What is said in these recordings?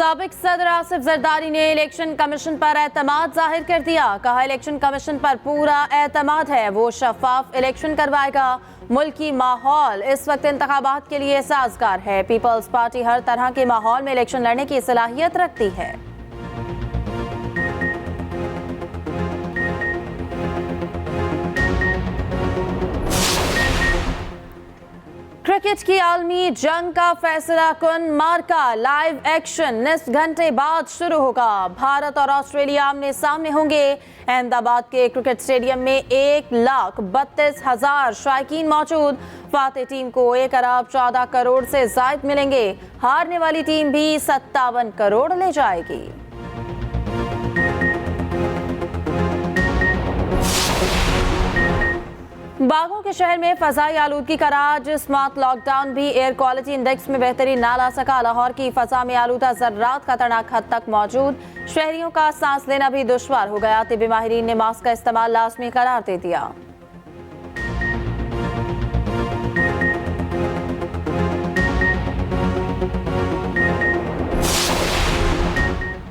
साबिक सदर आसिफ जरदारी ने इलेक्शन कमीशन पर एतमाद जाहिर कर दिया। कहा इलेक्शन कमीशन पर पूरा एतमाद है, वो शफाफ इलेक्शन करवाएगा। मुल्की माहौल इस वक्त इंतखाबात के लिए साजगार है। पीपल्स पार्टी हर तरह के माहौल में इलेक्शन लड़ने की सलाहियत रखती है। क्रिकेट की आलमी जंग का फैसला कुन मार्का लाइव एक्शन निस्फ घंटे बाद शुरू होगा। भारत और ऑस्ट्रेलिया आमने सामने होंगे। अहमदाबाद के क्रिकेट स्टेडियम में 1,32,000 शायकीन मौजूद। फातेह टीम को 1 अरब 14 करोड़ से जायद मिलेंगे। हारने वाली टीम भी 57 करोड़ ले जाएगी। बागों के शहर में फजाई आलूदगी का राज। स्मार्ट लॉकडाउन भी एयर क्वालिटी इंडेक्स में बेहतरी ना ला सका। लाहौर की फजा में आलूदा जर्रात खतरनाक हद तक मौजूद। शहरियों का सांस लेना भी दुश्वार हो गया। तिब्बी माहिरीन ने मास्क का इस्तेमाल लाजमी करार दे दिया।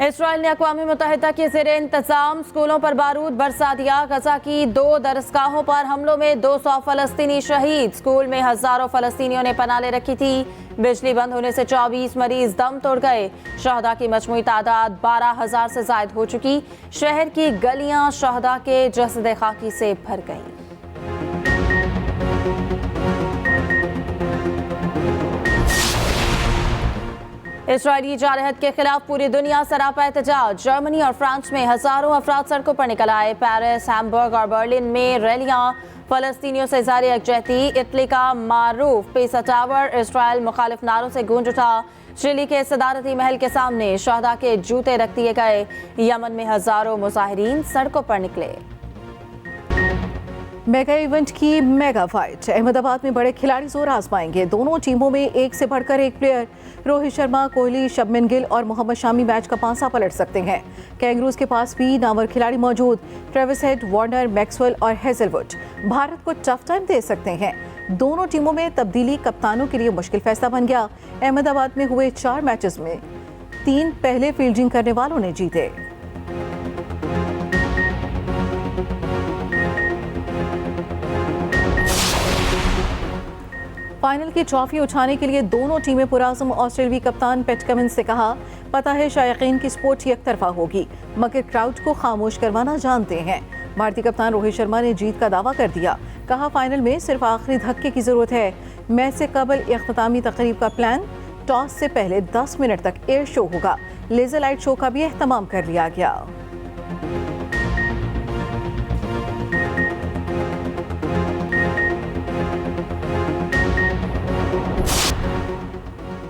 इसराइल ने अक़वाम मुत्तहिदा के ज़ेरे इंतज़ाम स्कूलों पर बारूद बरसा दिया। गजा की 2 दरसगाहों पर हमलों में 200 फ़लस्तीनी शहीद। स्कूल में हज़ारों फ़लस्तीनियों ने पनाह ले रखी थी। बिजली बंद होने से 24 मरीज दम तोड़ गए। शहदा की मजमूई तादाद 12,000 से ज़ायद हो चुकी। शहर की गलियां शहदा के जसद खाकी से भर गईं। इसराइली जारहत के खिलाफ पूरी दुनिया सरापा एहतजाज। जर्मनी और फ्रांस में हजारों अफराद सड़कों पर निकल आए। पेरिस, हैम्बर्ग और बर्लिन में रैलियां। फलस्तीनियों से इज़हार यकजहती। इटली का मारूफ पीसा टावर इसराइल मुखालिफ नारों से गूंज उठा। चिली के सदारती महल के सामने शहदा के जूते रख दिए गए। यमन में हजारों मुजाहिरीन सड़कों पर निकले। मेगा इवेंट की मेगा फाइट। अहमदाबाद में बड़े खिलाड़ी जोर आजमाएंगे। दोनों टीमों में एक से बढ़कर एक प्लेयर। रोहित शर्मा, कोहली, शुभमन गिल और मोहम्मद शामी मैच का पांसा पलट सकते हैं। कैंगरूज के पास भी नामवर खिलाड़ी मौजूद। ट्रेविस हेड, वार्नर, मैक्सवेल और हेजलवुड भारत को टफ टाइम दे सकते हैं। दोनों टीमों में तब्दीली कप्तानों के लिए मुश्किल फैसला बन गया। अहमदाबाद में हुए 4 मैचेस में 3 पहले फील्डिंग करने वालों ने जीते। फाइनल की ट्रॉफी उठाने के लिए दोनों टीमें पुराज़म। ऑस्ट्रेलियाई कप्तान पैट कमिंस से कहा, पता है शायकीन की स्पोर्ट एक तरफा होगी, मगर क्राउड को खामोश करवाना जानते हैं। भारतीय कप्तान रोहित शर्मा ने जीत का दावा कर दिया। कहा, फाइनल में सिर्फ आखिरी धक्के की जरूरत है। मैच से कबल इख्तितामी तकरीब का प्लान। टॉस से पहले 10 मिनट तक एयर शो होगा। लेजर लाइट शो का भी एहतमाम कर लिया गया।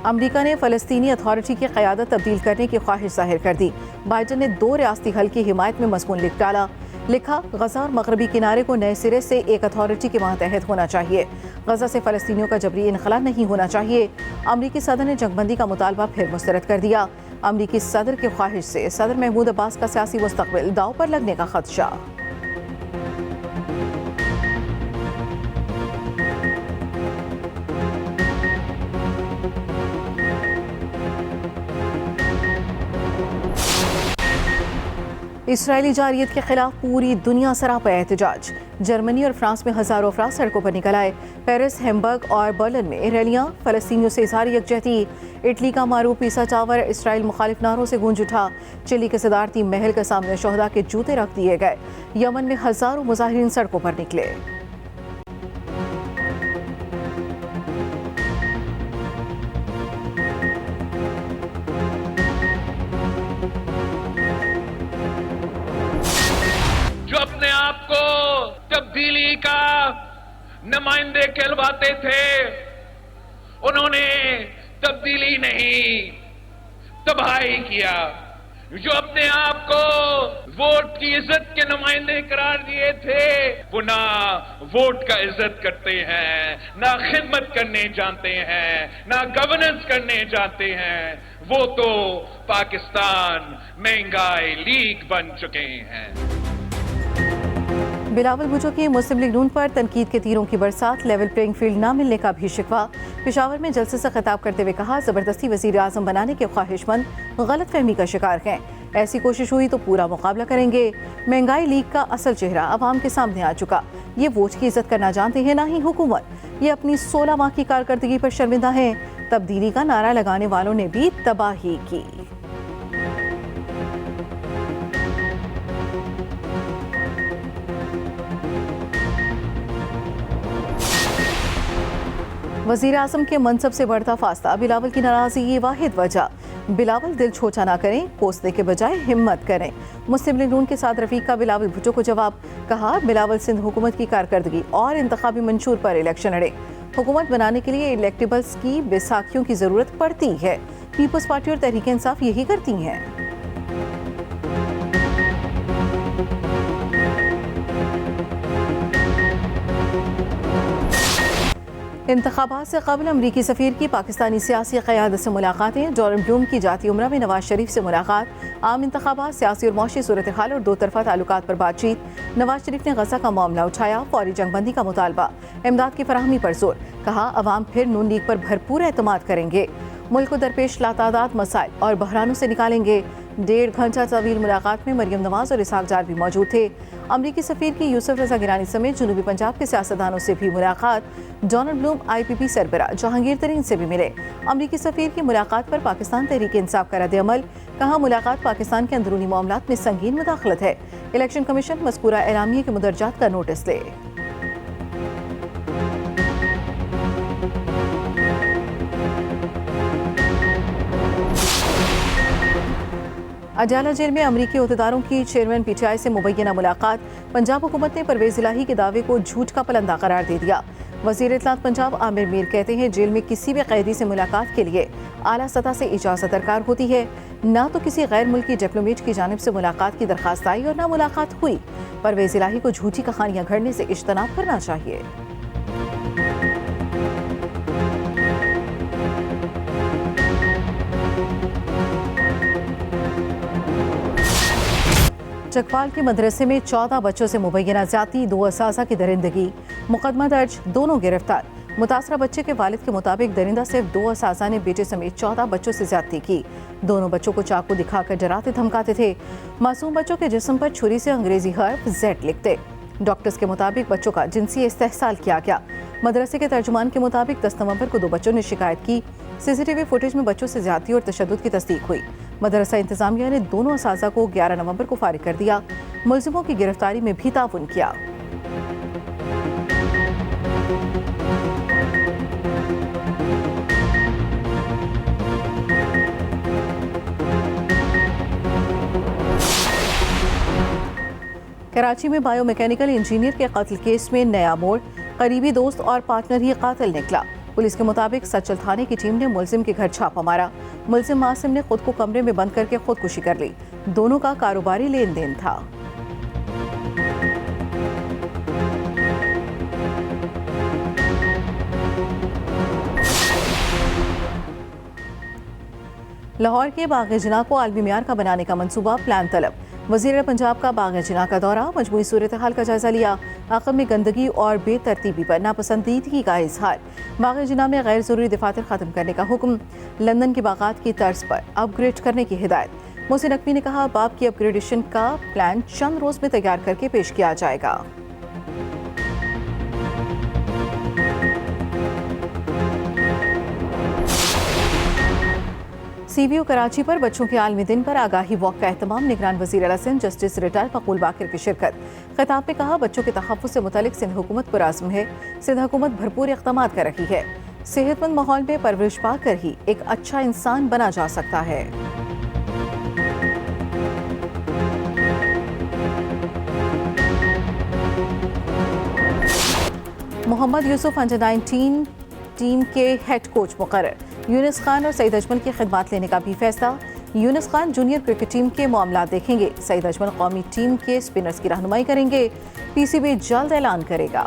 अमेरिका ने फ़लस्तीनी अथॉरिटी की क़यादत तब्दील करने की ख्वाहिश जाहिर कर दी। बाइडन ने 2 रियासती हल की हिमायत में मज़मून लिख डाला। लिखा, गजा और मगरबी किनारे को नए सिरे से एक अथॉरिटी के मातहत होना चाहिए। गजा से फ़लस्तीनियों का जबरी इनखला नहीं होना चाहिए। अमरीकी सदर ने जंगबंदी का मुतालबा फिर मुस्तरद कर दिया। अमरीकी सदर की ख्वाहिश से सदर महमूद अब्बास का सियासी मुस्तक़बिल दाव पर लगने का खदशा। इसराइली जारियत के खिलाफ पूरी दुनिया सरापा एहतजाज। जर्मनी और फ्रांस में हजारों अफराद सड़कों पर निकल आए। पेरिस, हैम्बर्ग और बर्लिन में रैलियां। फलस्तीनियों से इज़हार यकजहती। इटली का मारूफ पीसा टावर इसराइल मुखालिफ नारों से गूंज उठा। चिली के सदारती महल के सामने शहदा के जूते रख दिए गए। यमन में हजारों मुजाहिरीन सड़कों पर निकले। अपने आप को तब्दीली का नुमाइंदे कहलवाते थे, उन्होंने तब्दीली नहीं तबाही किया। जो अपने आप को वोट की इज्जत के नुमाइंदे करार दिए थे, वो ना वोट का इज्जत करते हैं, ना खिदमत करने जानते हैं, ना गवर्नेंस करने जानते हैं। वो तो पाकिस्तान महंगाई लीग बन चुके हैं। बिलावल भुट्टो की मुस्लिम लीग नून पर तनकीद के तीरों की बरसात, लेवल प्लेइंग फील्ड न मिलने का भी शिकवा। पेशावर में जलसे से खिताब करते हुए कहा, जबरदस्ती वजीर आजम बनाने के ख्वाहिशमंद गलतफहमी का शिकार हैं। ऐसी कोशिश हुई तो पूरा मुकाबला करेंगे। महंगाई लीग का असल चेहरा अवाम के सामने आ चुका। ये वोट की इज्जत करना जानते हैं, ना ही हुकूमत। ये अपनी 16 माह की कारकर्दगी पर शर्मिंदा है। तब्दीली का नारा लगाने वालों ने भी तबाही की। वजीर आजम के मनसब से बढ़ता फासला, बिलावल की नाराजगी ये वाहिद वजह। बिलावल दिल छोटा ना करें, कोसने के बजाय हिम्मत करें। मुस्लिम लीग नून के साथ रफीक का बिलावल भुट्टो को जवाब। कहा, बिलावल सिंध हुकूमत की कारकर्दगी और इंतखाबी मंशूर पर इलेक्शन लड़े। हुकूमत बनाने के लिए इलेक्टेबल्स की बैसाखियों की जरूरत पड़ती है। पीपल्स पार्टी और तहरीक इंसाफ यही करती हैं। इंतखाबात से कबल अमरीकी सफ़ीर की पाकिस्तानी सियासी क़यादत से मुलाकातें। डोनाल्ड ब्लूम की जाती उम्रा में नवाज शरीफ से मुलाकात। आम इंतखाबात, सियासी और मौशी सूरत हाल और दो तरफा ताल्लुकात पर बातचीत। नवाज शरीफ ने गजा का मामला उठाया, फौरी जंगबंदी का मुतालबा, इमदाद की फराहमी पर जोर। कहा, अवाम फिर नून लीग पर भरपूर एतमाद करेंगे। मुल्क को दरपेश लातादाद मसाइल और बहरानों से निकालेंगे। 1.5 घंटा तवील मुलाकात में मरियम नवाज और इसहाक डार भी मौजूद थे। अमरीकी सफ़ीर की यूसुफ रजा गिलानी समेत जनूबी पंजाब के सियासतदानों से भी मुलाकात। डोनाल्ड ब्लूम IPP सरबरा जहांगीर तरीन से भी मिले। अमरीकी सफ़ीर की मुलाकात पर पाकिस्तान तहरीक इंसाफ का रद्द-ए-अमल। कहा, मुलाकात पाकिस्तान के अंदरूनी मामलात में संगीन मुदाखलत है। इलेक्शन कमीशन मज़कूरा एलामिया के मुदरजात का नोटिस ले। अजाला जेल में अमरीकी अहदेदारों की चेयरमैन PTI से मुबैना मुलाकात। पंजाब हुकूमत ने परवेज इलाही के दावे को झूठ का पलंदा करार दे दिया। वज़ीर इत्तलात पंजाब आमिर मीर कहते हैं, जेल में किसी भी कैदी से मुलाकात के लिए आला सतह से इजाज़त दरकार होती है। ना तो किसी गैर मुल्की डिप्लोमेट की जानिब से मुलाकात की दरख्वास्त आई और ना मुलाकात हुई। परवेज इलाही को झूठी कहानियां घड़ने से इज्तनाब करना चाहिए। चकवाल के मदरसे में 14 बच्चों से मुबैना ज्यादती, 2 असासा की दरिंदगी। मुकदमा दर्ज, दोनों गिरफ्तार। मुतासरा बच्चे के वालिद के मुताबिक दरिंदा सिर्फ 2 असासा ने बेटे समेत 14 बच्चों से ज्यादती की। दोनों बच्चों को चाकू दिखाकर डराते धमकाते थे। मासूम बच्चों के जिस्म पर छुरी से अंग्रेजी हर्फ Z लिखते। डॉक्टर्स के मुताबिक बच्चों का जिनसी इस्तेहसाल किया गया। मदरसे के तर्जुमान के मुताबिक 10 नवंबर को 2 बच्चों ने शिकायत की। CCTV फुटेज में बच्चों से ज्यादती और तशद्दुद की तस्दीक हुई। मदरसा इंतजामिया ने दोनों असासा को 11 नवंबर को फारिग कर दिया। मुलजिमों की गिरफ्तारी में भी ताउन किया। कराची में बायोमैकेनिकल इंजीनियर के कत्ल केस में नया मोड़। करीबी दोस्त और पार्टनर ही कातिल निकला। पुलिस के मुताबिक सचल थाने की टीम ने मुलजिम के घर छापा मारा। मुलजिम मासिम ने खुद को कमरे में बंद करके खुदकुशी कर ली। दोनों का कारोबारी लेन देन था। लाहौर के बाग-ए-जिना को आलमी मियार का बनाने का मंसूबा, प्लान तलब। वज़ीर पंजाब का बाग-ए-जिना का दौरा, मजमूई सूरत हाल का जायजा लिया। आकम में गंदगी और बेतरतीबी पर नापसंदीदगी का इजहार। बाग-ए-जिना में गैर ज़रूरी दफातर ख़त्म करने का हुक्म। लंदन के बागात की तर्ज पर अपग्रेड करने की हिदायत। मोहसिन नकवी ने कहा, बाब की अपग्रेडेशन का प्लान चंद रोज में तैयार करके पेश किया जाएगा। CBO कराची पर बच्चों के आलमी दिन पर आगाही वॉक का एहतमाम। निगरान वज़ीर आला सिंध जस्टिस रिटायर्ड मकबूल बाकिर की शिरकत। खिताब में कहा, बच्चों के तहफ़्फ़ुज़ से मुतालिक सिंध हुकूमत पुरआज़्म है। सिंध हुकूमत भरपूर इक़दामात कर रही है। सेहतमंद माहौल में परवरिश पाकर ही एक अच्छा इंसान बना जा सकता है। मोहम्मद यूसुफ अंडर-19 टीम के हेड कोच मुकर्रर। यूनिस खान और सईद अजमल की खिदमत लेने का भी फैसला। Younis Khan junior cricket team के मामला देखेंगे। सईद अजमल कौमी टीम के स्पिनर्स की रहनुमाई करेंगे। PCB जल्द ऐलान करेगा।